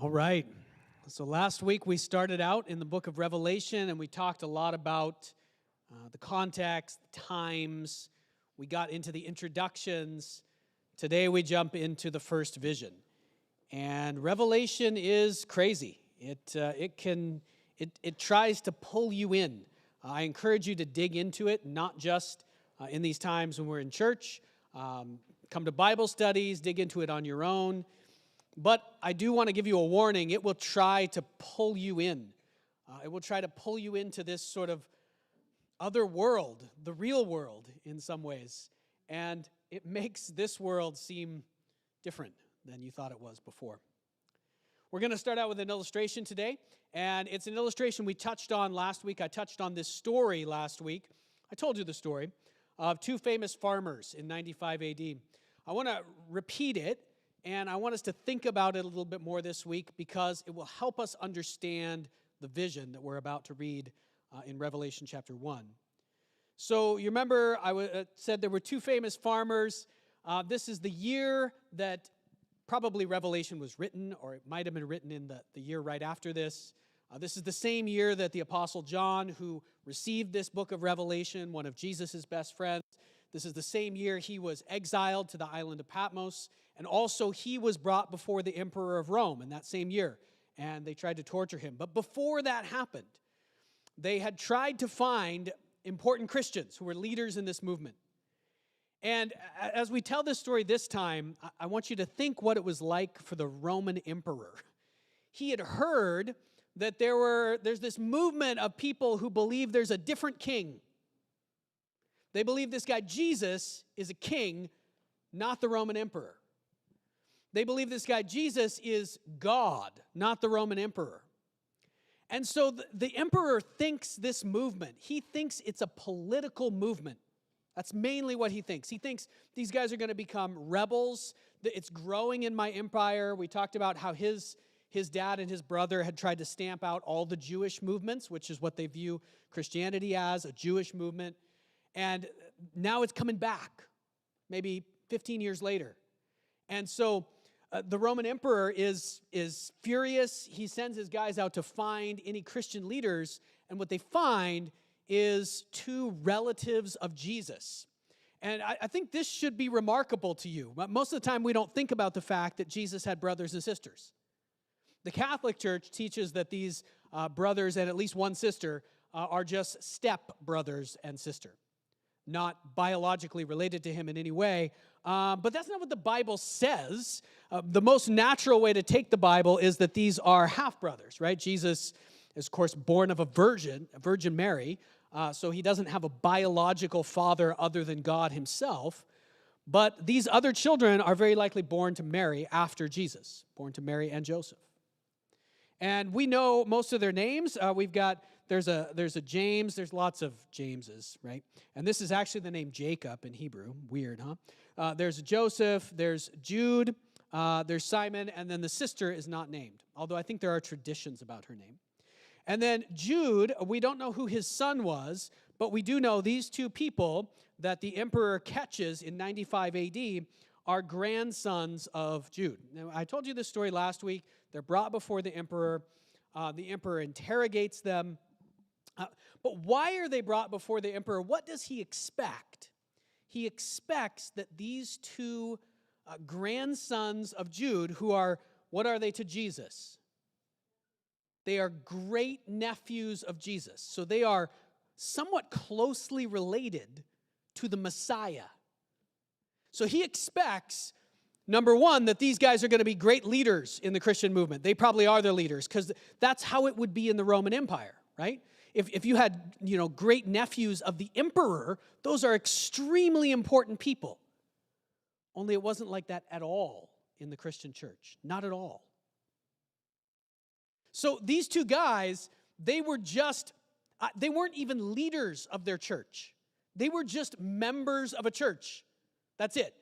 All right. So last week we started out in the book of Revelation and we talked a lot about the context, the times. We got into the introductions. Today we jump into the first vision. And Revelation is crazy. It tries to pull you in. I encourage you to dig into it, not just in these times when we're in church. Come to Bible studies, dig into it on your own. But I do want to give you a warning. It will try to pull you in. It will try to pull you into this sort of other world, the real world in some ways. And it makes this world seem different than you thought it was before. We're going to start out with an illustration today. And it's an illustration we touched on last week. I touched on this story last week. I told you the story of two famous farmers in 95 AD. I want to repeat it. And I want us to think about it a little bit more this week because it will help us understand the vision that we're about to read in Revelation chapter 1. So you remember I said there were two famous farmers. This is the year that probably Revelation was written, or it might have been written in the year right after this. This is the same year that the Apostle John, who received this book of Revelation, one of Jesus' best friends, this is the same year he was exiled to the island of Patmos. And also he was brought before the emperor of Rome in that same year. And they tried to torture him. But before that happened, they had tried to find important Christians who were leaders in this movement. And as we tell this story this time, I want you to think what it was like for the Roman emperor. He had heard that there's this movement of people who believe there's a different king. They believe this guy Jesus is a king, not the Roman emperor. They believe this guy Jesus is God, not the Roman emperor. And so the emperor thinks this movement, he thinks it's a political movement. That's mainly what he thinks. He thinks these guys are going to become rebels. It's growing in my empire. We talked about how his dad and his brother had tried to stamp out all the Jewish movements, which is what they view Christianity as, a Jewish movement. And now it's coming back, maybe 15 years later. And so the Roman emperor is furious. He sends his guys out to find any Christian leaders, and what they find is two relatives of Jesus. And I think this should be remarkable to you. Most of the time, we don't think about the fact that Jesus had brothers and sisters. The Catholic Church teaches that these brothers and at least one sister are just step brothers and sister, not biologically related to him in any way. But that's not what the Bible says. The most natural way to take the Bible is that these are half-brothers, right? Jesus is, of course, born of a Virgin Mary, so he doesn't have a biological father other than God himself. But these other children are very likely born to Mary after Jesus, born to Mary and Joseph. And we know most of their names. There's a James. There's lots of Jameses, right? And this is actually the name Jacob in Hebrew. Weird, huh? There's Joseph. There's Jude. There's Simon. And then the sister is not named, although I think there are traditions about her name. And then Jude, we don't know who his son was, but we do know these two people that the emperor catches in 95 AD are grandsons of Jude. Now, I told you this story last week. They're brought before the emperor. The emperor interrogates them. But why are they brought before the emperor? What does he expect? He expects that these two grandsons of Jude, who are, what are they to Jesus? They are great nephews of Jesus. So they are somewhat closely related to the Messiah. So he expects, number one, that these guys are going to be great leaders in the Christian movement. They probably are the leaders because that's how it would be in the Roman Empire, right? If you had, great nephews of the emperor, those are extremely important people. Only it wasn't like that at all in the Christian church. Not at all. So these two guys, they weren't even leaders of their church. They were just members of a church. That's it.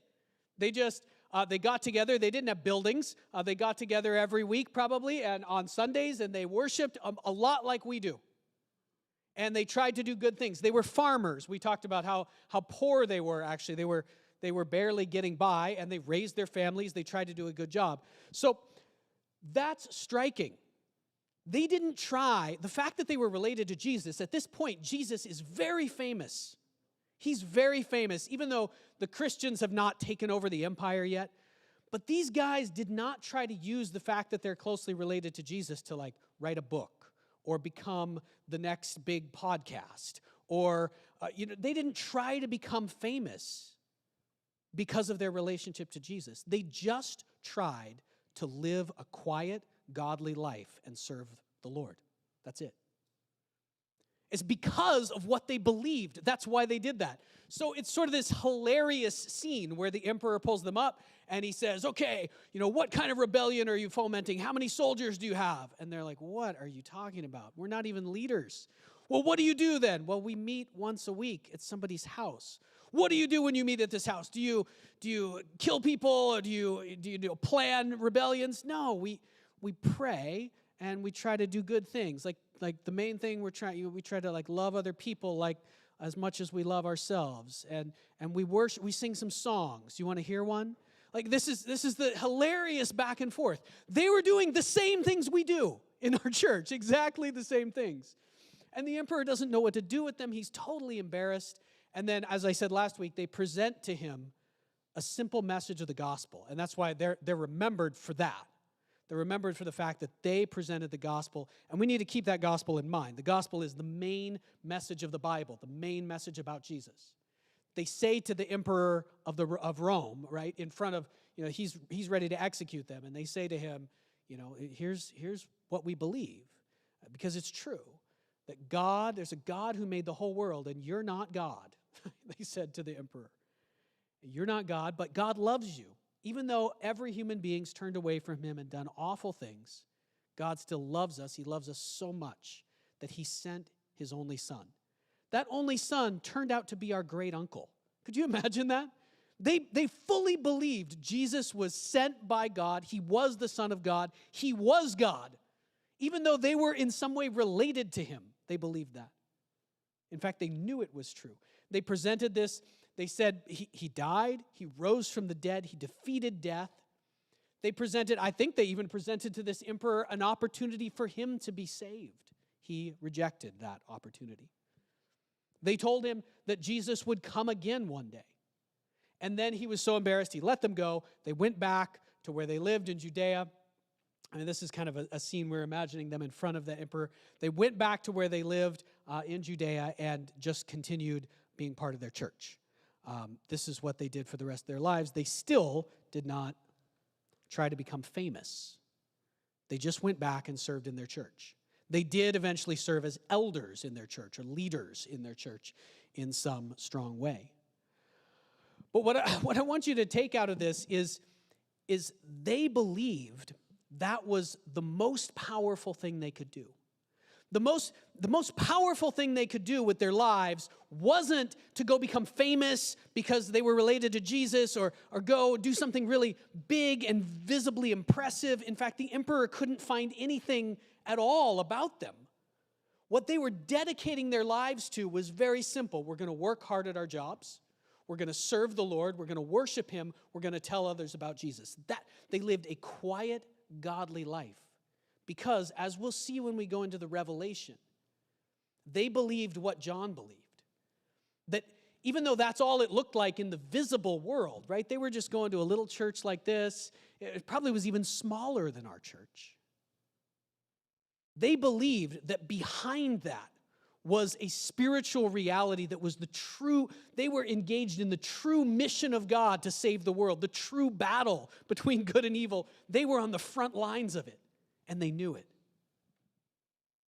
They got together. They didn't have buildings. They got together every week probably and on Sundays, and they worshiped a lot like we do. And they tried to do good things. They were farmers. We talked about how poor they were, actually. They were barely getting by, and they raised their families. They tried to do a good job. So That's striking. They didn't try. The fact that they were related to Jesus, at this point, Jesus is very famous. He's very famous, even though the Christians have not taken over the empire yet. But these guys did not try to use the fact that they're closely related to Jesus to write a book or become the next big podcast. Or, they didn't try to become famous because of their relationship to Jesus. They just tried to live a quiet, godly life and serve the Lord. That's it. It's because of what they believed. That's why they did that. So it's sort of this hilarious scene where the emperor pulls them up and he says, okay, what kind of rebellion are you fomenting? How many soldiers do you have? And they're like, what are you talking about? We're not even leaders. Well, what do you do then? Well, we meet once a week at somebody's house. What do you do when you meet at this house? Do you kill people, or do you plan rebellions? No, we pray and we try to do good things. Like the main thing we try to love other people as much as we love ourselves. And we worship, we sing some songs. You want to hear one? This is the hilarious back and forth. They were doing the same things we do in our church, exactly the same things. And the emperor doesn't know what to do with them. He's totally embarrassed. And then, as I said last week, they present to him a simple message of the gospel. And that's why they're remembered for that. They're remembered for the fact that they presented the gospel. And we need to keep that gospel in mind. The gospel is the main message of the Bible, the main message about Jesus. They say to the emperor of Rome, right, in front of, he's ready to execute them. And they say to him, here's what we believe, because it's true. That there's a God who made the whole world, and you're not God, they said to the emperor. You're not God, but God loves you. Even though every human being's turned away from him and done awful things, God still loves us. He loves us so much that he sent his only son. That only son turned out to be our great uncle. Could you imagine that? They fully believed Jesus was sent by God. He was the Son of God. He was God. Even though they were in some way related to him, they believed that. In fact, they knew it was true. They presented this. They said he died, he rose from the dead, he defeated death. I think they even presented to this emperor an opportunity for him to be saved. He rejected that opportunity. They told him that Jesus would come again one day. And then he was so embarrassed, he let them go. They went back to where they lived in Judea. I mean, this is kind of a scene we're imagining them in front of the emperor. They went back to where they lived in Judea and just continued being part of their church. This is what they did for the rest of their lives. They still did not try to become famous. They just went back and served in their church. They did eventually serve as elders in their church or leaders in their church in some strong way. But what I want you to take out of this is they believed that was the most powerful thing they could do. The most powerful thing they could do with their lives wasn't to go become famous because they were related to Jesus or go do something really big and visibly impressive. In fact, the emperor couldn't find anything at all about them. What they were dedicating their lives to was very simple. We're going to work hard at our jobs. We're going to serve the Lord. We're going to worship him. We're going to tell others about Jesus. They lived a quiet, godly life. Because, as we'll see when we go into the Revelation, they believed what John believed. That even though that's all it looked like in the visible world, right? They were just going to a little church like this. It probably was even smaller than our church. They believed that behind that was a spiritual reality that was they were engaged in the true mission of God to save the world, the true battle between good and evil. They were on the front lines of it. And they knew it.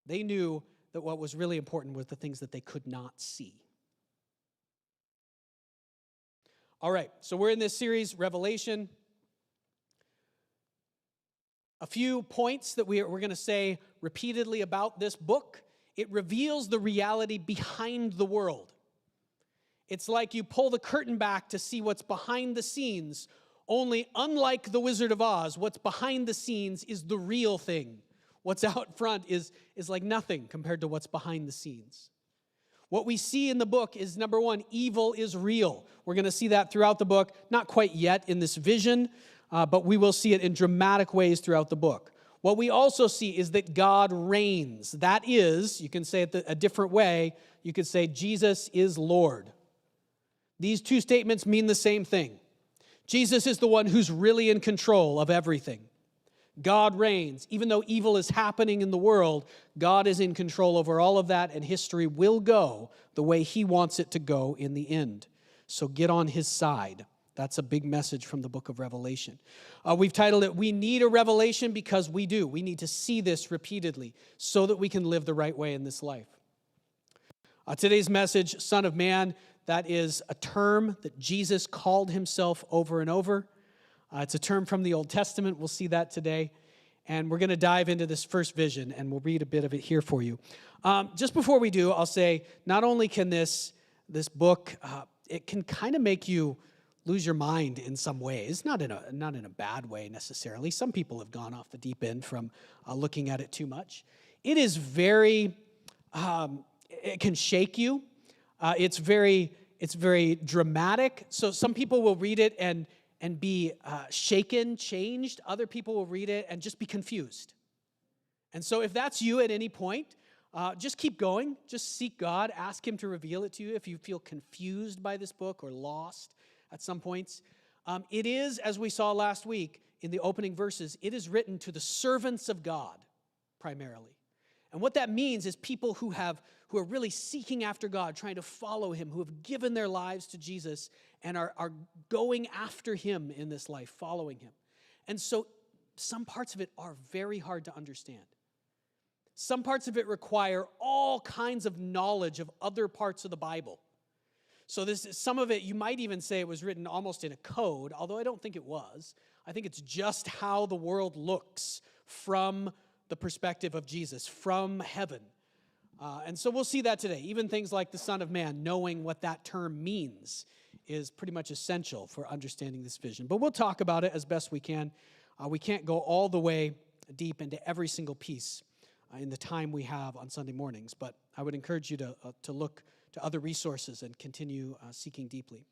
They knew that what was really important was the things that they could not see. All right, so we're in this series, Revelation. A few points that we're going to say repeatedly about this book. It reveals the reality behind the world. It's like you pull the curtain back to see what's behind the scenes. Only, unlike the Wizard of Oz, what's behind the scenes is the real thing. What's out front is like nothing compared to what's behind the scenes. What we see in the book is, number one, evil is real. We're going to see that throughout the book. Not quite yet in this vision, but we will see it in dramatic ways throughout the book. What we also see is that God reigns. That is, you can say it a different way, you could say Jesus is Lord. These two statements mean the same thing. Jesus is the one who's really in control of everything. God reigns. Even though evil is happening in the world, God is in control over all of that, and history will go the way he wants it to go in the end. So get on his side. That's a big message from the book of Revelation. We've titled it, We Need a Revelation, because we do. We need to see this repeatedly so that we can live the right way in this life. Today's message, Son of Man, that is a term that Jesus called himself over and over. It's a term from the Old Testament. We'll see that today. And we're going to dive into this first vision, and we'll read a bit of it here for you. Just before we do, I'll say, not only can this book, it can kind of make you lose your mind in some ways, not in a bad way necessarily. Some people have gone off the deep end from looking at it too much. It is very, it can shake you. It's very dramatic. So some people will read it and be shaken, changed. Other people will read it and just be confused. And so if that's you at any point, just keep going. Just seek God. Ask him to reveal it to you if you feel confused by this book or lost at some points. It is, as we saw last week in the opening verses, it is written to the servants of God primarily. And what that means is people who are really seeking after God, trying to follow him, who have given their lives to Jesus and are going after him in this life, following him. And so some parts of it are very hard to understand. Some parts of it require all kinds of knowledge of other parts of the Bible. So some of it, you might even say it was written almost in a code, although I don't think it was. I think it's just how the world looks from the perspective of Jesus, from heaven. And so we'll see that today. Even things like the Son of Man, knowing what that term means is pretty much essential for understanding this vision. But we'll talk about it as best we can. We can't go all the way deep into every single piece in the time we have on Sunday mornings, but I would encourage you to look to other resources and continue seeking deeply.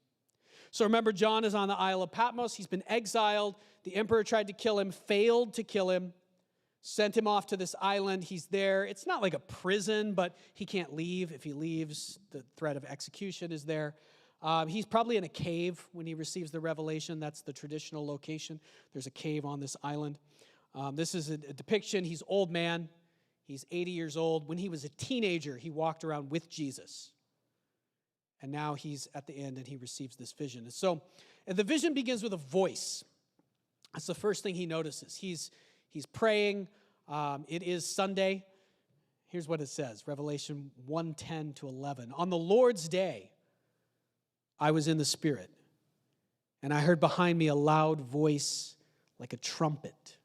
So remember, John is on the Isle of Patmos. He's been exiled. The emperor tried to kill him, failed to kill him, sent him off to this island. He's there. It's not like a prison, but he can't leave. If he leaves, the threat of execution is there. He's probably in a cave when he receives the revelation. That's the traditional location. There's a cave on this island. This is a depiction. He's old man. He's 80 years old. When he was a teenager, he walked around with Jesus. And now he's at the end and he receives this vision. And the vision begins with a voice. That's the first thing he notices. He's praying. It is Sunday. Here's what it says, Revelation 1:10 to 11. On the Lord's day, I was in the Spirit, and I heard behind me a loud voice like a trumpet,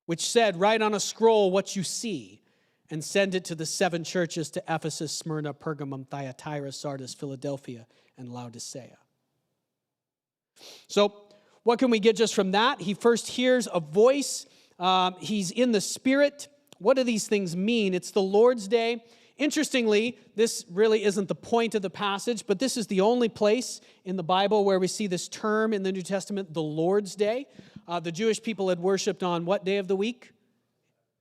which said, write on a scroll what you see, and send it to the 7 churches, to Ephesus, Smyrna, Pergamum, Thyatira, Sardis, Philadelphia, and Laodicea. So what can we get just from that? He first hears a voice. He's in the Spirit. What do these things mean? It's the Lord's Day. Interestingly, this really isn't the point of the passage, but this is the only place in the Bible where we see this term in the New Testament, the Lord's Day. The Jewish people had worshiped on what day of the week?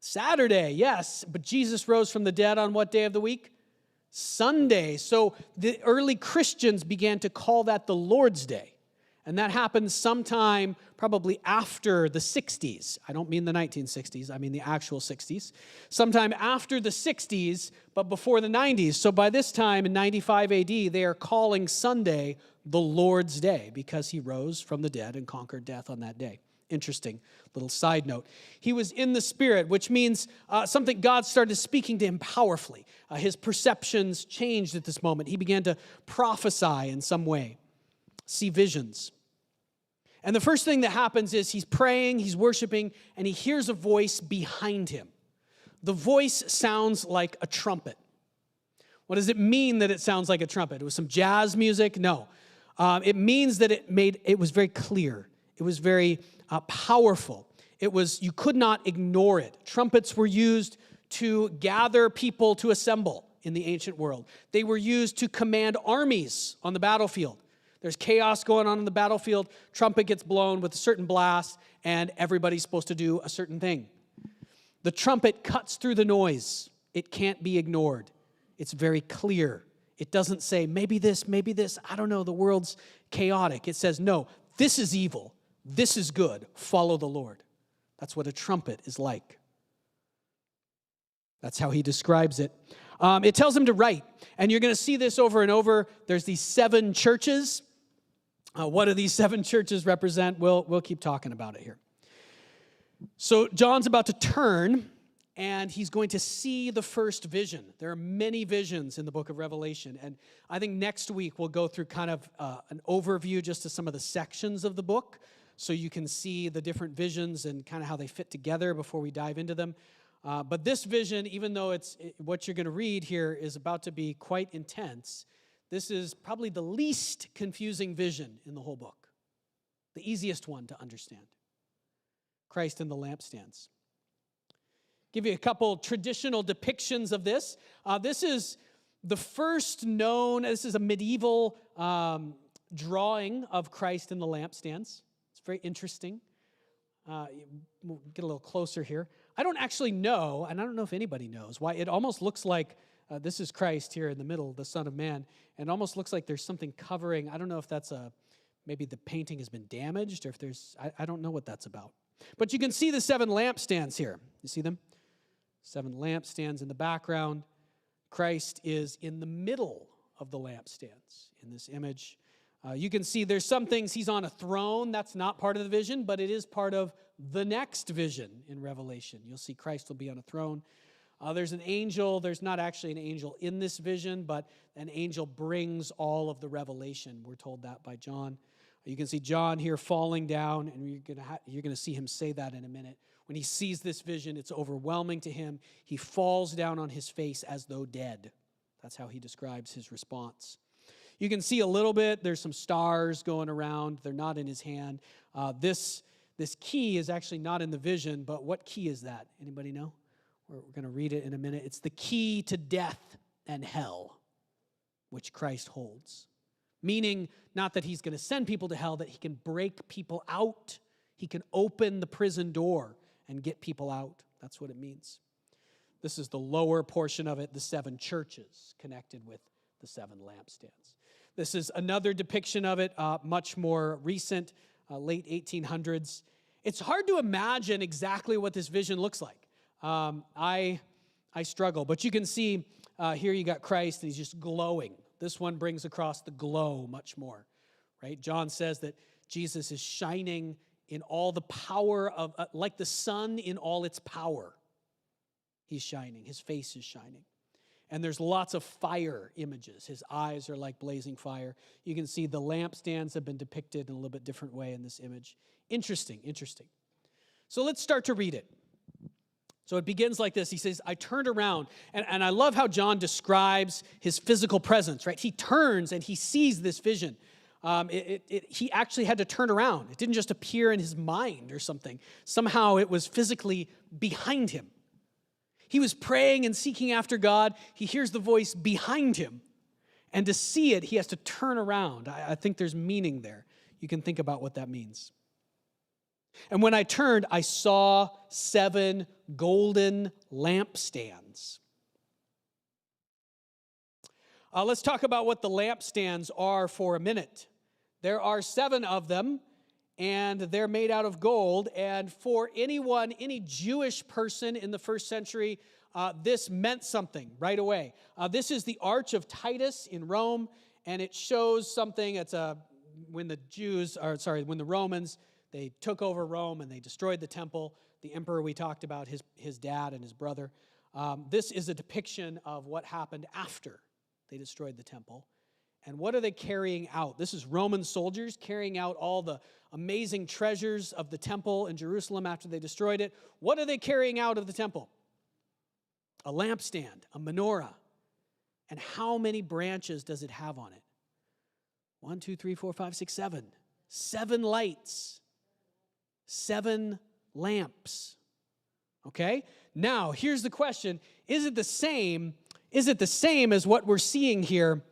Saturday, yes. But Jesus rose from the dead on what day of the week? Sunday. So the early Christians began to call that the Lord's Day. And that happened sometime probably after the 60s. I don't mean the 1960s, I mean the actual 60s. Sometime after the 60s, but before the 90s. So by this time in 95 AD, they are calling Sunday the Lord's Day because he rose from the dead and conquered death on that day. Interesting little side note. He was in the Spirit, which means something God started speaking to him powerfully. His perceptions changed at this moment. He began to prophesy in some way, see visions. And the first thing that happens is he's praying, he's worshiping, and he hears a voice behind him. The voice sounds like a trumpet. What does it mean that it sounds like a trumpet? It was some jazz music? No. It means that it was very clear. It was very powerful. You could not ignore it. Trumpets were used to gather people to assemble in the ancient world. They were used to command armies on the battlefield. There's chaos going on in the battlefield. Trumpet gets blown with a certain blast, and everybody's supposed to do a certain thing. The trumpet cuts through the noise. It can't be ignored. It's very clear. It doesn't say, maybe this, I don't know, the world's chaotic. It says, no, this is evil. This is good. Follow the Lord. That's what a trumpet is like. That's how he describes it. It tells him to write, and you're going to see this over and over. There's these 7 churches. What do these 7 churches represent? We'll keep talking about it here. So John's about to turn, and he's going to see the first vision. There are many visions in the book of Revelation, and I think next week we'll go through kind of an overview just to some of the sections of the book, so you can see the different visions and kind of how they fit together before we dive into them. But this vision, even though what you're going to read here is about to be quite intense, this is probably the least confusing vision in the whole book. The easiest one to understand. Christ and the lampstands. Give you a couple traditional depictions of this. This is the first known, this is a medieval drawing of Christ and the lampstands. It's very interesting. We'll get a little closer here. I don't actually know, and I don't know if anybody knows, why it almost looks like this is Christ here in the middle, the Son of Man, and it almost looks like there's something covering. I don't know if that's maybe the painting has been damaged, or if I don't know what that's about. But you can see the 7 lampstands here. You see them? 7 lampstands in the background. Christ is in the middle of the lampstands in this image. You can see there's some things, he's on a throne. That's not part of the vision, but it is part of the next vision in Revelation. You'll see Christ will be on a throne. There's an angel. There's not actually an angel in this vision, but an angel brings all of the revelation. We're told that by John. You can see John here falling down, and you're going to see him say that in a minute. When he sees this vision, it's overwhelming to him. He falls down on his face as though dead. That's how he describes his response. You can see a little bit. There's some stars going around. They're not in his hand. This key is actually not in the vision, but what key is that? Anybody know? We're going to read it in a minute. It's the key to death and hell, which Christ holds. Meaning, not that he's going to send people to hell, that he can break people out. He can open the prison door and get people out. That's what it means. This is the lower portion of it, the 7 churches connected with the 7 lampstands. This is another depiction of it, much more recent, late 1800s. It's hard to imagine exactly what this vision looks like. I struggle, but you can see here you got Christ, and he's just glowing. This one brings across the glow much more, right? John says that Jesus is shining in all the power of, like the sun in all its power. He's shining. His face is shining. And there's lots of fire images. His eyes are like blazing fire. You can see the lampstands have been depicted in a little bit different way in this image. Interesting. So let's start to read it. So it begins like this. He says, I turned around. And I love how John describes his physical presence, right? He turns and he sees this vision. He actually had to turn around. It didn't just appear in his mind or something. Somehow it was physically behind him. He was praying and seeking after God. He hears the voice behind him. And to see it, he has to turn around. I think there's meaning there. You can think about what that means. And when I turned, I saw 7 golden lampstands. Let's talk about what the lampstands are for a minute. There are 7 of them, and they're made out of gold. And for anyone, any Jewish person in the first century, this meant something right away. This is the Arch of Titus in Rome, and it shows something. It's when the Romans, they took over Rome and they destroyed the temple. The emperor we talked about, his dad and his brother. This is a depiction of what happened after they destroyed the temple. And what are they carrying out? This is Roman soldiers carrying out all the amazing treasures of the temple in Jerusalem after they destroyed it. What are they carrying out of the temple? A lampstand, a menorah. And how many branches does it have on it? 1, 2, 3, 4, 5, 6, 7. 7 lights. 7 lamps. Okay? Now, here's the question. Is it the same as what we're seeing here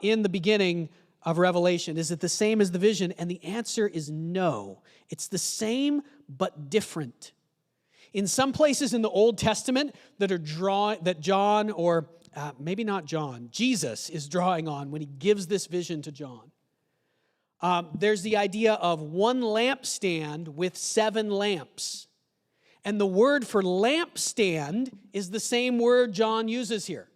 in the beginning of Revelation? Is it the same as the vision? And the answer is no. It's the same but different. In some places in the Old Testament that John, or maybe not John, Jesus is drawing on when he gives this vision to John. There's the idea of one lampstand with 7 lamps. And the word for lampstand is the same word John uses here.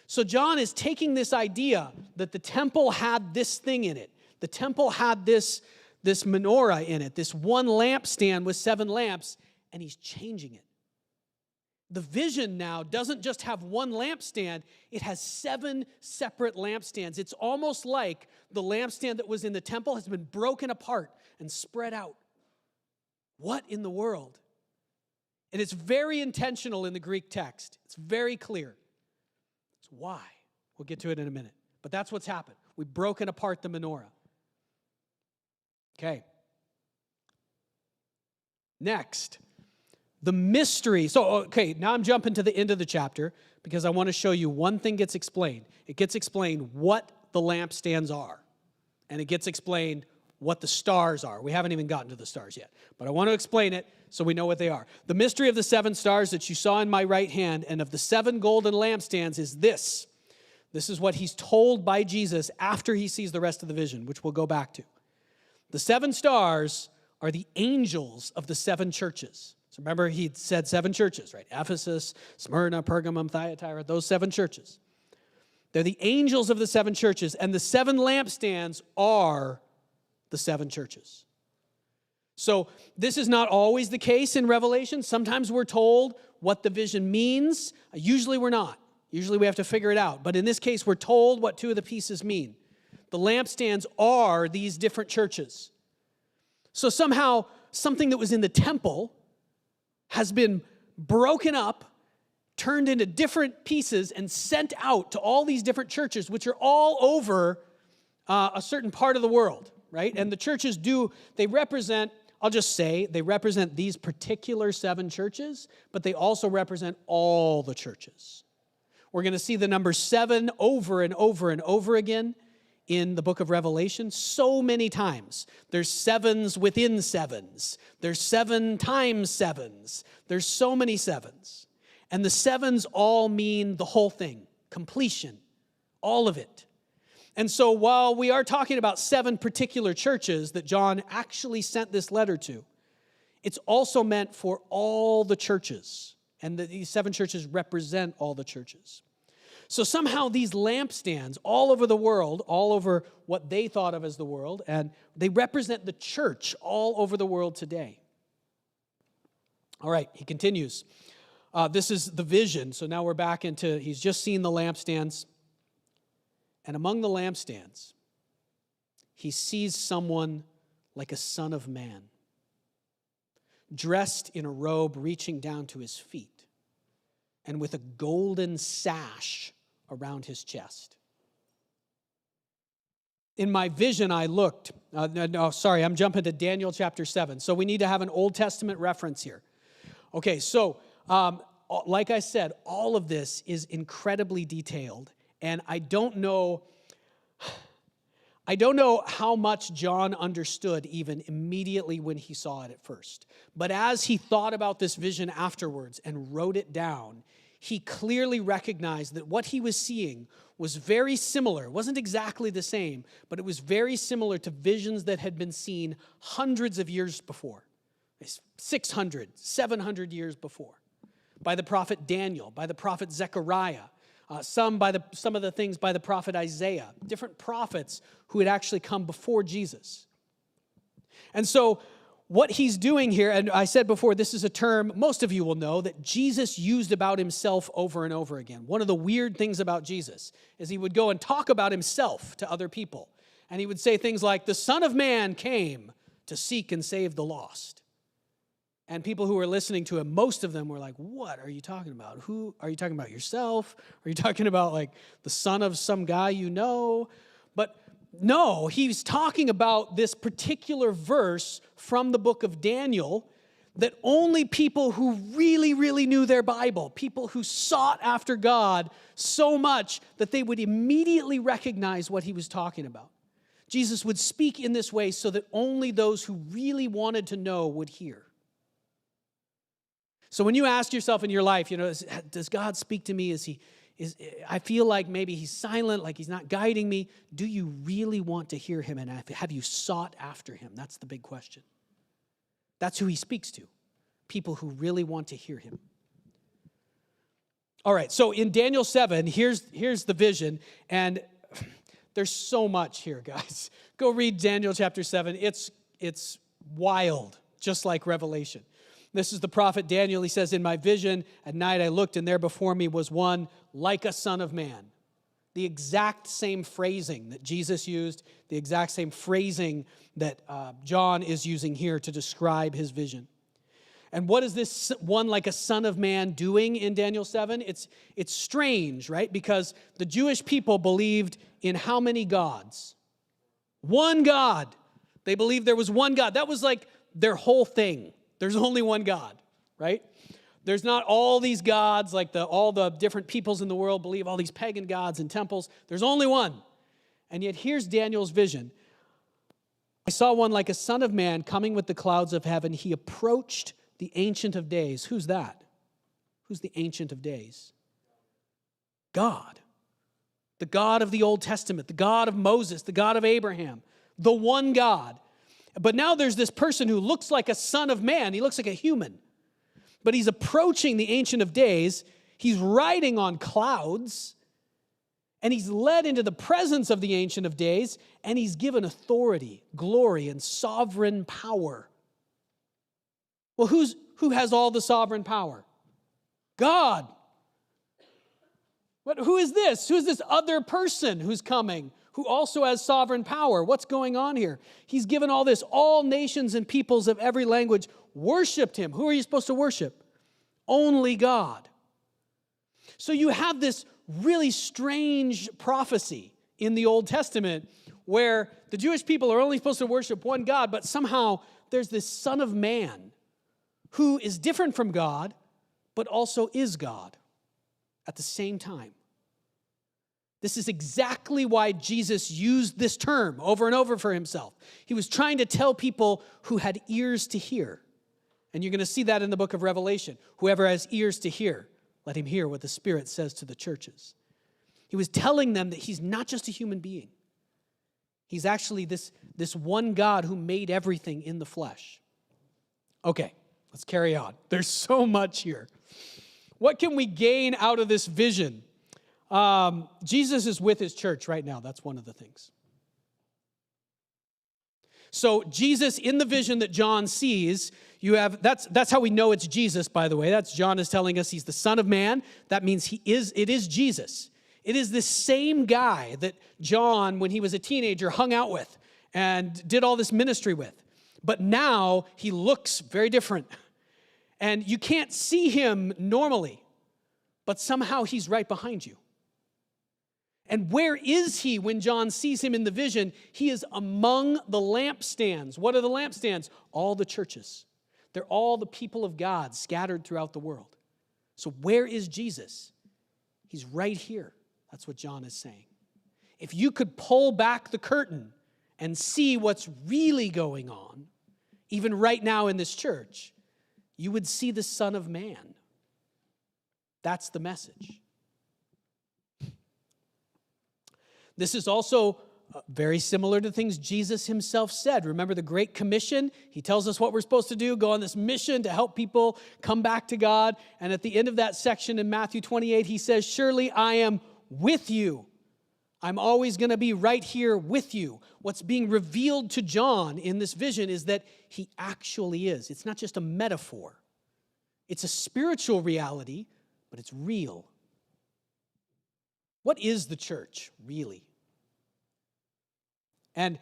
So John is taking this idea that the temple had this thing in it. The temple had this menorah in it, this one lampstand with 7 lamps, and he's changing it. The vision now doesn't just have one lampstand, it has 7 separate lampstands. It's almost like the lampstand that was in the temple has been broken apart and spread out. What in the world? And it's very intentional in the Greek text. It's very clear. It's why. We'll get to it in a minute. But that's what's happened. We've broken apart the menorah. Okay. Next, the mystery. Now I'm jumping to the end of the chapter because I want to show you one thing gets explained. It gets explained what the lampstands are. And it gets explained what the stars are. We haven't even gotten to the stars yet, but I want to explain it so we know what they are. The mystery of the 7 stars that you saw in my right hand and of the 7 golden lampstands is this. This is what he's told by Jesus after he sees the rest of the vision, which we'll go back to. The 7 stars are the angels of the 7 churches. So remember, he said 7 churches, right? Ephesus, Smyrna, Pergamum, Thyatira, those 7 churches. They're the angels of the 7 churches, and the 7 lampstands are the 7 churches. So this is not always the case in Revelation. Sometimes we're told what the vision means. Usually we're not. Usually we have to figure it out. But in this case, we're told what 2 of the pieces mean. The lampstands are these different churches. So somehow, something that was in the temple has been broken up, turned into different pieces, and sent out to all these different churches, which are all over a certain part of the world, right? And the churches they represent, I'll just say, they represent these particular 7 churches, but they also represent all the churches. We're going to see the number 7 over and over and over again in the book of Revelation so many times. There's 7s within 7s. There's 7 times 7s. There's so many 7s. And the 7s all mean the whole thing, completion, all of it. And so while we are talking about 7 particular churches that John actually sent this letter to, it's also meant for all the churches. And these 7 churches represent all the churches. So somehow these lampstands all over the world, all over what they thought of as the world, and they represent the church all over the world today. All right, he continues. This is the vision. So now we're back into, he's just seen the lampstands. And among the lampstands, he sees someone like a son of man, dressed in a robe reaching down to his feet, and with a golden sash around his chest. In my vision, I looked. I'm jumping to Daniel chapter 7. So we need to have an Old Testament reference here. Okay, so like I said, all of this is incredibly detailed. And I don't know how much John understood even immediately when he saw it at first. But as he thought about this vision afterwards and wrote it down, he clearly recognized that what he was seeing was very similar. It wasn't exactly the same, but it was very similar to visions that had been seen hundreds of years before, 600, 700 years before, by the prophet Daniel, by the prophet Zechariah, some of the things by the prophet Isaiah, different prophets who had actually come before Jesus. And so what he's doing here, and I said before, this is a term most of you will know that Jesus used about himself over and over again. One of the weird things about Jesus is he would go and talk about himself to other people. And he would say things like, the Son of Man came to seek and save the lost. And people who were listening to him, most of them were like, what are you talking about? Who are you talking about? Yourself? Are you talking about like the son of some guy you know? But no, he's talking about this particular verse from the book of Daniel that only people who really, really knew their Bible, people who sought after God so much that they would immediately recognize what he was talking about. Jesus would speak in this way so that only those who really wanted to know would hear. So when you ask yourself in your life, does God speak to me? I feel like maybe he's silent, like he's not guiding me. Do you really want to hear him? And have you sought after him? That's the big question. That's who he speaks to, people who really want to hear him. All right, so in Daniel 7, here's the vision, and there's so much here, guys. Go read Daniel chapter 7. It's wild, just like Revelation. This is the prophet Daniel. He says, in my vision at night I looked, and there before me was one like a son of man. The exact same phrasing that Jesus used, the exact same phrasing that John is using here to describe his vision. And what is this one like a son of man doing in Daniel 7? It's strange, right? Because the Jewish people believed in how many gods? One God. They believed there was one God. That was like their whole thing. There's only one God, right? There's not all these gods like all the different peoples in the world believe all these pagan gods and temples. There's only one. And yet here's Daniel's vision. I saw one like a son of man coming with the clouds of heaven. He approached the Ancient of Days. Who's that? Who's the Ancient of Days? God. The God of the Old Testament, the God of Moses, the God of Abraham, the one God. But now there's this person who looks like a son of man. He looks like a human. But he's approaching the Ancient of Days. He's riding on clouds. And he's led into the presence of the Ancient of Days. And he's given authority, glory, and sovereign power. Well, who has all the sovereign power? God. Who is this? Who is this other person who's coming, who also has sovereign power? What's going on here? He's given all this. All nations and peoples of every language worshiped him. Who are you supposed to worship? Only God. So you have this really strange prophecy in the Old Testament where the Jewish people are only supposed to worship one God, but somehow there's this Son of Man who is different from God, but also is God at the same time. This is exactly why Jesus used this term over and over for himself. He was trying to tell people who had ears to hear. And you're going to see that in the book of Revelation. Whoever has ears to hear, let him hear what the Spirit says to the churches. He was telling them that he's not just a human being. He's actually this one God who made everything in the flesh. Okay, let's carry on. There's so much here. What can we gain out of this vision? Jesus is with his church right now. That's one of the things. So Jesus, in the vision that John sees, that's how we know it's Jesus, by the way. That's John is telling us he's the Son of Man. That means it is Jesus. It is this same guy that John, when he was a teenager, hung out with and did all this ministry with. But now he looks very different. And you can't see him normally, but somehow he's right behind you. And where is he when John sees him in the vision? He is among the lampstands. What are the lampstands? All the churches. They're all the people of God scattered throughout the world. So where is Jesus? He's right here. That's what John is saying. If you could pull back the curtain and see what's really going on, even right now in this church, you would see the Son of Man. That's the message. This is also very similar to things Jesus himself said. Remember the Great Commission? He tells us what we're supposed to do, go on this mission to help people come back to God. And at the end of that section in Matthew 28, he says, surely I am with you. I'm always going to be right here with you. What's being revealed to John in this vision is that he actually is. It's not just a metaphor. It's a spiritual reality, but it's real. What is the church, really? And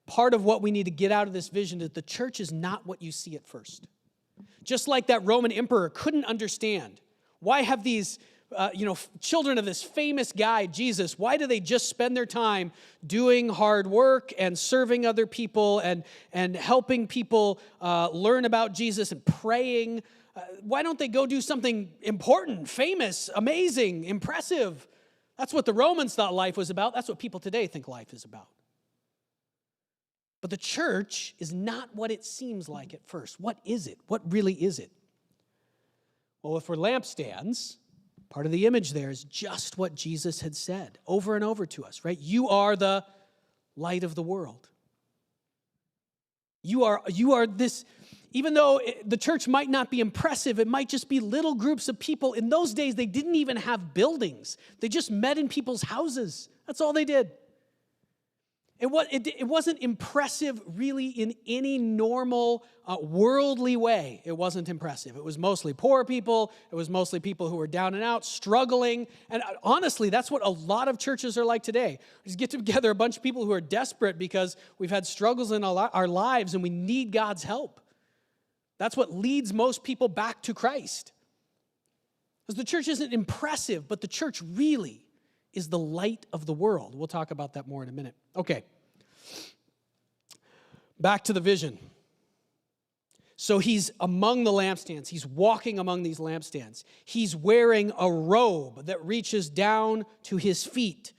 part of what we need to get out of this vision is the church is not what you see at first. Just like that Roman emperor couldn't understand. Why have these children of this famous guy, Jesus, why do they just spend their time doing hard work and serving other people and helping people learn about Jesus and praying? Why don't they go do something important, famous, amazing, impressive? That's what the Romans thought life was about. That's what people today think life is about. But the church is not what it seems like at first. What is it? What really is it? Well, if we're lampstands, part of the image there is just what Jesus had said over and over to us, right? You are the light of the world. You are this, even though the church might not be impressive, it might just be little groups of people. In those days, they didn't even have buildings. They just met in people's houses. That's all they did. It wasn't impressive really in any normal worldly way. It wasn't impressive. It was mostly poor people. It was mostly people who were down and out, struggling. And honestly, that's what a lot of churches are like today. We just get together a bunch of people who are desperate because we've had struggles in our lives and we need God's help. That's what leads most people back to Christ. Because the church isn't impressive, but the church really is the light of the world. We'll talk about that more in a minute. Okay. Back to the vision. So he's among the lampstands. He's walking among these lampstands. He's wearing a robe that reaches down to his feet.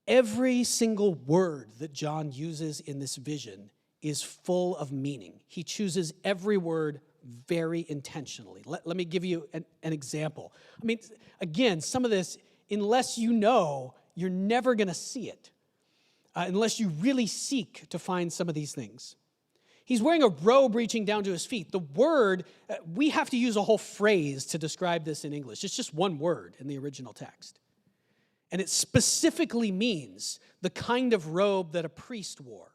Every single word that John uses in this vision is full of meaning. He chooses every word very intentionally. Let me give you an example. I mean, again, some of this, unless you know, you're never going to see it. Unless you really seek to find some of these things. He's wearing a robe reaching down to his feet. The word, we have to use a whole phrase to describe this in English. It's just one word in the original text. And it specifically means the kind of robe that a priest wore.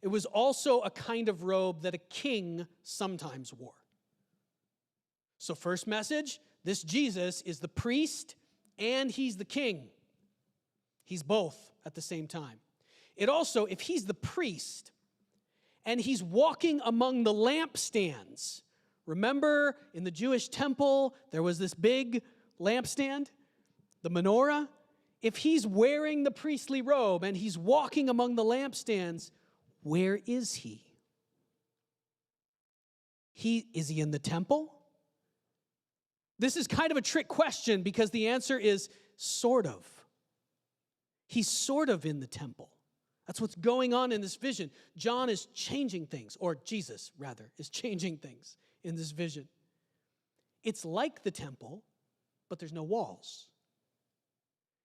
It was also a kind of robe that a king sometimes wore. So first message, this Jesus is the priest and he's the king. He's both at the same time. It also, if he's the priest and he's walking among the lampstands, remember in the Jewish temple, there was this big lampstand, the menorah. If he's wearing the priestly robe and he's walking among the lampstands, where is he? Is he in the temple? This is kind of a trick question because the answer is sort of. He's sort of in the temple. That's what's going on in this vision. John is changing things, or Jesus, rather, is changing things in this vision. It's like the temple, but there's no walls.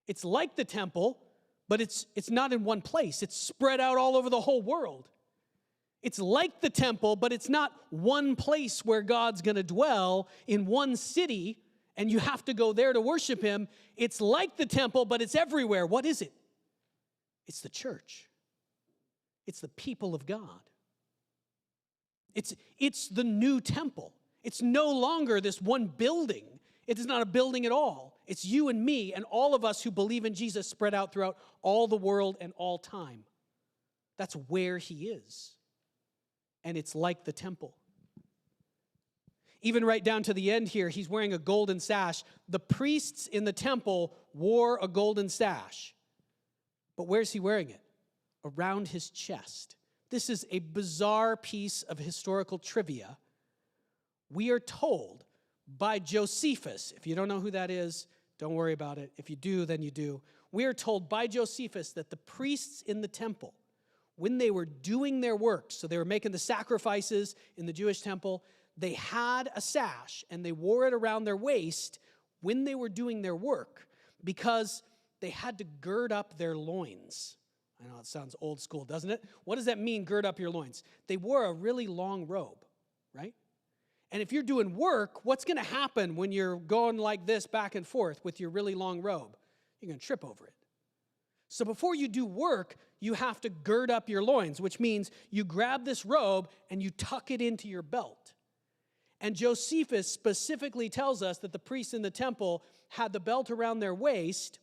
It's like the temple, but it's not in one place. It's spread out all over the whole world. It's like the temple, but it's not one place where God's going to dwell in one city, and you have to go there to worship him. It's like the temple, but it's everywhere. What is it? It's the church. It's the people of God. It's the new temple. It's no longer this one building. It is not a building at all. It's you and me and all of us who believe in Jesus spread out throughout all the world and all time. That's where he is. And it's like the temple. Even right down to the end here, he's wearing a golden sash. The priests in the temple wore a golden sash. But where's he wearing it? Around his chest. This is a bizarre piece of historical trivia. We are told by Josephus, if you don't know who that is, don't worry about it. If you do, then you do. We are told by Josephus that the priests in the temple, when they were doing their work, so they were making the sacrifices in the Jewish temple, they had a sash and they wore it around their waist when they were doing their work because they had to gird up their loins. I know it sounds old school, doesn't it? What does that mean, gird up your loins? They wore a really long robe, right? And if you're doing work, what's going to happen when you're going like this back and forth with your really long robe? You're going to trip over it. So before you do work, you have to gird up your loins, which means you grab this robe and you tuck it into your belt. And Josephus specifically tells us that the priests in the temple had the belt around their waist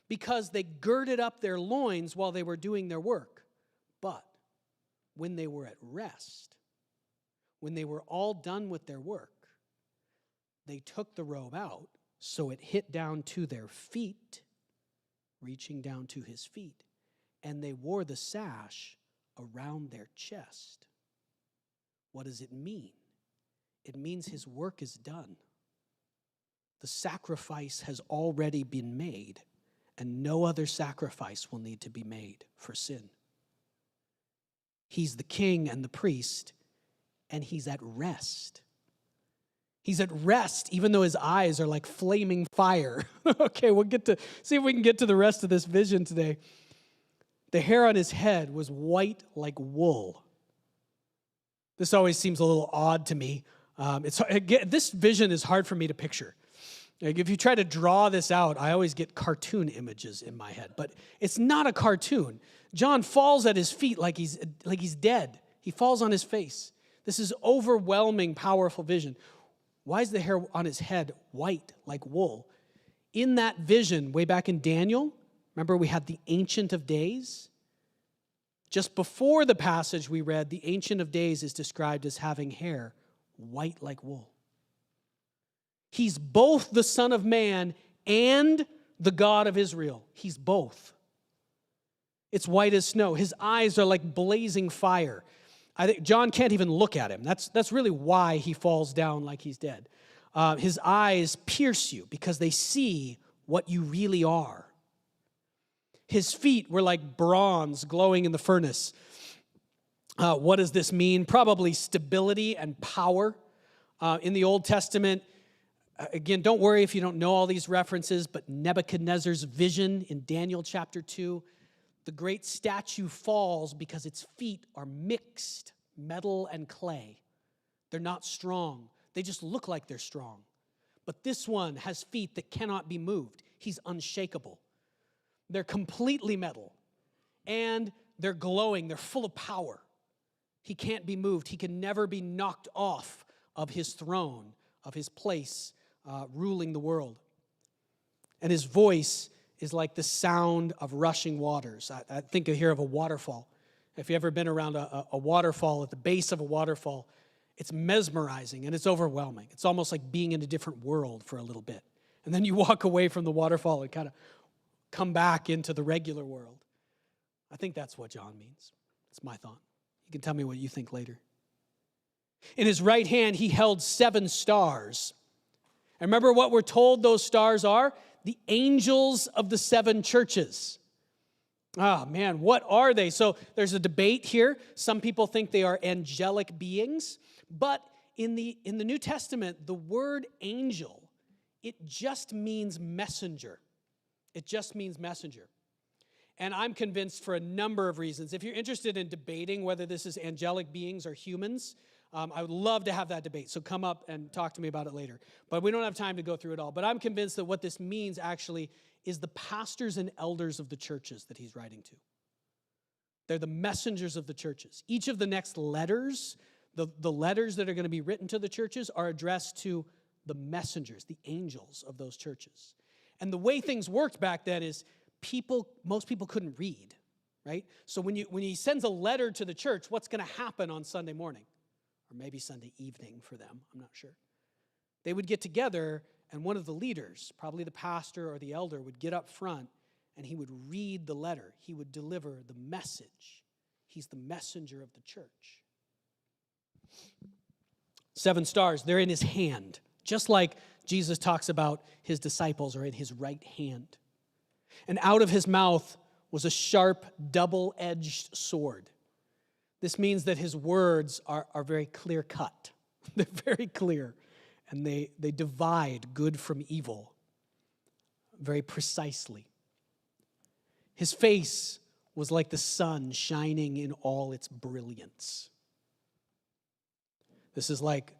because they girded up their loins while they were doing their work. But when they were at rest, when they were all done with their work, they took the robe out so it hit down to their feet, reaching down to his feet, and they wore the sash around their chest. What does it mean? It means his work is done. The sacrifice has already been made, and no other sacrifice will need to be made for sin. He's the king and the priest, and he's at rest. He's at rest, even though his eyes are like flaming fire. Okay, we'll see if we can get to the rest of this vision today. The hair on his head was white like wool. This always seems a little odd to me. This vision is hard for me to picture. Like if you try to draw this out, I always get cartoon images in my head, but it's not a cartoon. John falls at his feet like he's dead. He falls on his face. This is overwhelming, powerful vision. Why is the hair on his head white like wool? In that vision, way back in Daniel, remember we had the Ancient of Days? Just before the passage we read, the Ancient of Days is described as having hair white like wool. He's both the Son of Man and the God of Israel. He's both. It's white as snow. His eyes are like blazing fire. I think John can't even look at him. That's really why he falls down like he's dead. His eyes pierce you because they see what you really are. His feet were like bronze glowing in the furnace. What does this mean? Probably stability and power. In the Old Testament, again, don't worry if you don't know all these references, but Nebuchadnezzar's vision in Daniel chapter 2, the great statue falls because its feet are mixed metal and clay. They're not strong. They just look like they're strong. But this one has feet that cannot be moved. He's unshakable. They're completely metal. And they're glowing. They're full of power. He can't be moved. He can never be knocked off of his throne, of his place ruling the world. And his voice is like the sound of rushing waters. I think here of a waterfall. If you've ever been around a waterfall, at the base of a waterfall, it's mesmerizing and it's overwhelming. It's almost like being in a different world for a little bit. And then you walk away from the waterfall and kind of come back into the regular world. I think that's what John means. It's my thought. You can tell me what you think later. In his right hand, he held 7 stars. And remember what we're told those stars are? The angels of the 7 churches. Ah, man, what are they? So there's a debate here. Some people think they are angelic beings. But in the New Testament, the word angel, it just means messenger. It just means messenger. And I'm convinced for a number of reasons. If you're interested in debating whether this is angelic beings or humans, I would love to have that debate. So come up and talk to me about it later. But we don't have time to go through it all. But I'm convinced that what this means actually is the pastors and elders of the churches that he's writing to. They're the messengers of the churches. Each of the next letters, the letters that are going to be written to the churches are addressed to the messengers, the angels of those churches. And the way things worked back then is most people couldn't read, right? So when he sends a letter to the church, what's going to happen on Sunday morning? Or maybe Sunday evening for them, I'm not sure. They would get together and one of the leaders, probably the pastor or the elder, would get up front and he would read the letter. He would deliver the message. He's the messenger of the church. 7 stars, they're in his hand, just like Jesus talks about his disciples are in his right hand. And out of his mouth was a sharp, double-edged sword. This means that his words are very clear-cut. They're very clear, and they divide good from evil very precisely. His face was like the sun shining in all its brilliance. This is like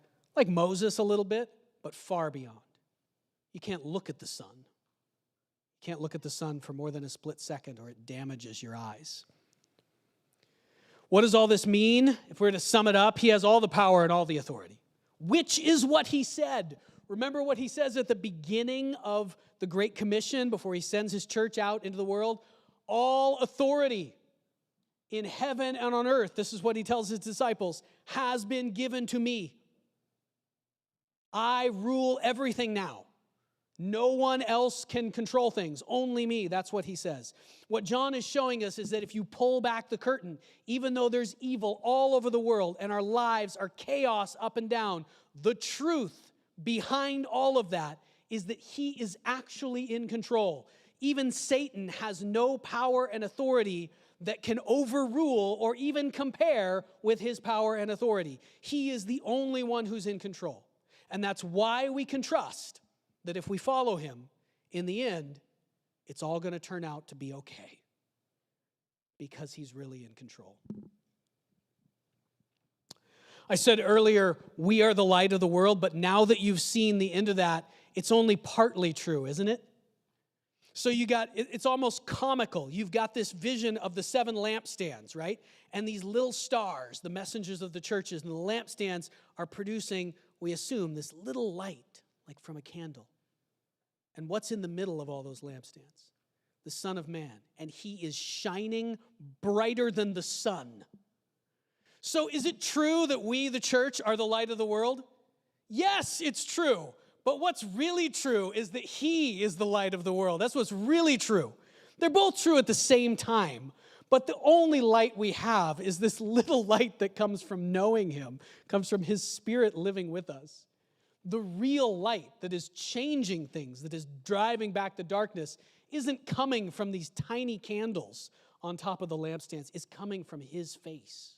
Moses a little bit, but far beyond. You can't look at the sun. You can't look at the sun for more than a split second or it damages your eyes. What does all this mean? If we're to sum it up, he has all the power and all the authority, which is what he said. Remember what he says at the beginning of the Great Commission before he sends his church out into the world? All authority in heaven and on earth, this is what he tells his disciples, has been given to me. I rule everything now. No one else can control things, only me. That's what he says. What John is showing us is that if you pull back the curtain, even though there's evil all over the world and our lives are chaos up and down, the truth behind all of that is that he is actually in control. Even Satan has no power and authority that can overrule or even compare with his power and authority. He is the only one who's in control. And that's why we can trust that if we follow him, in the end, it's all going to turn out to be okay. Because he's really in control. I said earlier, we are the light of the world, but now that you've seen the end of that, it's only partly true, isn't it? So it's almost comical. You've got this vision of the 7 lampstands, right? And these little stars, the messengers of the churches, and the lampstands are producing, we assume, this little light, like from a candle. And what's in the middle of all those lampstands? The Son of Man. And he is shining brighter than the sun. So is it true that we, the church, are the light of the world? Yes, it's true. But what's really true is that he is the light of the world. That's what's really true. They're both true at the same time. But the only light we have is this little light that comes from knowing him, comes from his Spirit living with us. The real light that is changing things, that is driving back the darkness, isn't coming from these tiny candles on top of the lampstands. It's coming from his face.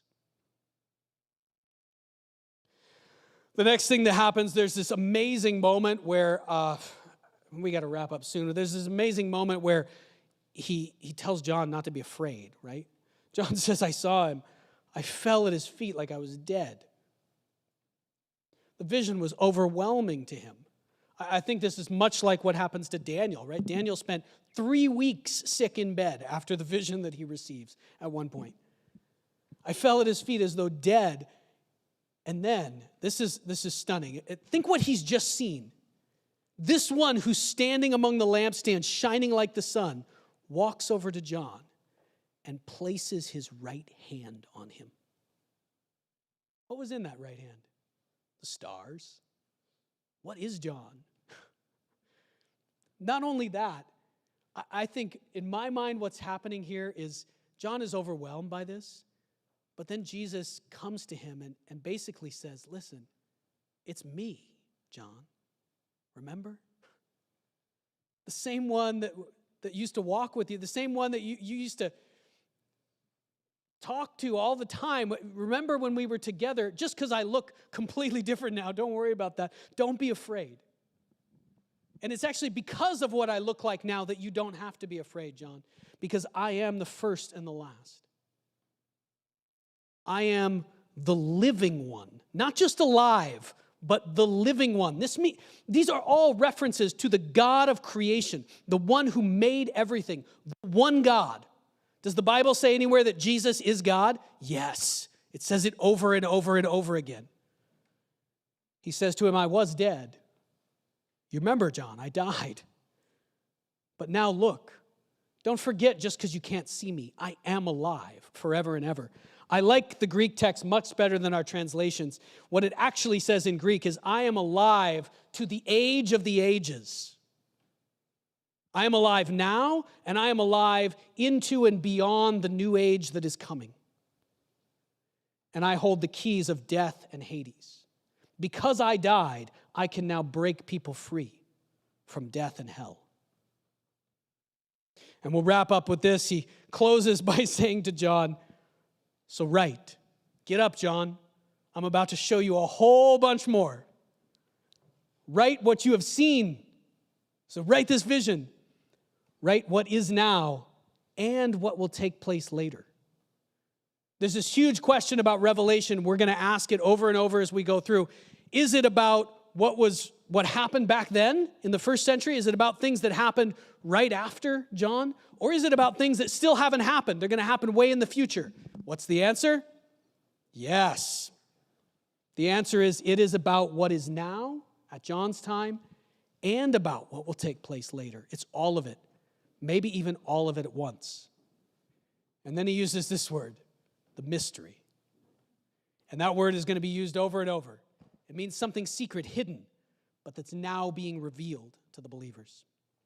The next thing that happens, there's this amazing moment where, we got to wrap up soon. There's this amazing moment where he tells John not to be afraid, right? John says, I saw him. I fell at his feet like I was dead. The vision was overwhelming to him. I think this is much like what happens to Daniel, right? Daniel spent 3 weeks sick in bed after the vision that he receives at one point. I fell at his feet as though dead. And then, this is stunning. Think what he's just seen. This one who's standing among the lampstands, shining like the sun, walks over to John and places his right hand on him. What was in that right hand? The stars. What is John? Not only that, I think in my mind what's happening here is John is overwhelmed by this. But then Jesus comes to him and basically says, listen, it's me, John. Remember? The same one that used to walk with you, the same one that you used to talk to all the time. Remember when we were together? Just because I look completely different now, don't worry about that. Don't be afraid. And it's actually because of what I look like now that you don't have to be afraid, John, because I am the first and the last. I am the living one, not just alive, but the living one. These are all references to the God of creation, the one who made everything, the one God. Does the Bible say anywhere that Jesus is God? Yes. It says it over and over and over again. He says to him, I was dead. You remember, John, I died. But now look, don't forget just because you can't see me. I am alive forever and ever. I like the Greek text much better than our translations. What it actually says in Greek is, I am alive to the age of the ages. I am alive now, and I am alive into and beyond the new age that is coming. And I hold the keys of death and Hades. Because I died, I can now break people free from death and hell. And we'll wrap up with this. He closes by saying to John, so write. Get up, John. I'm about to show you a whole bunch more. Write what you have seen. So write this vision. Write what is now and what will take place later. There's this huge question about Revelation. We're going to ask it over and over as we go through. Is it about what happened back then in the first century? Is it about things that happened right after John? Or is it about things that still haven't happened? They're going to happen way in the future. What's the answer? Yes. The answer is it is about what is now at John's time and about what will take place later. It's all of it. Maybe even all of it at once. And then he uses this word, the mystery. And that word is going to be used over and over. It means something secret, hidden, but that's now being revealed to the believers.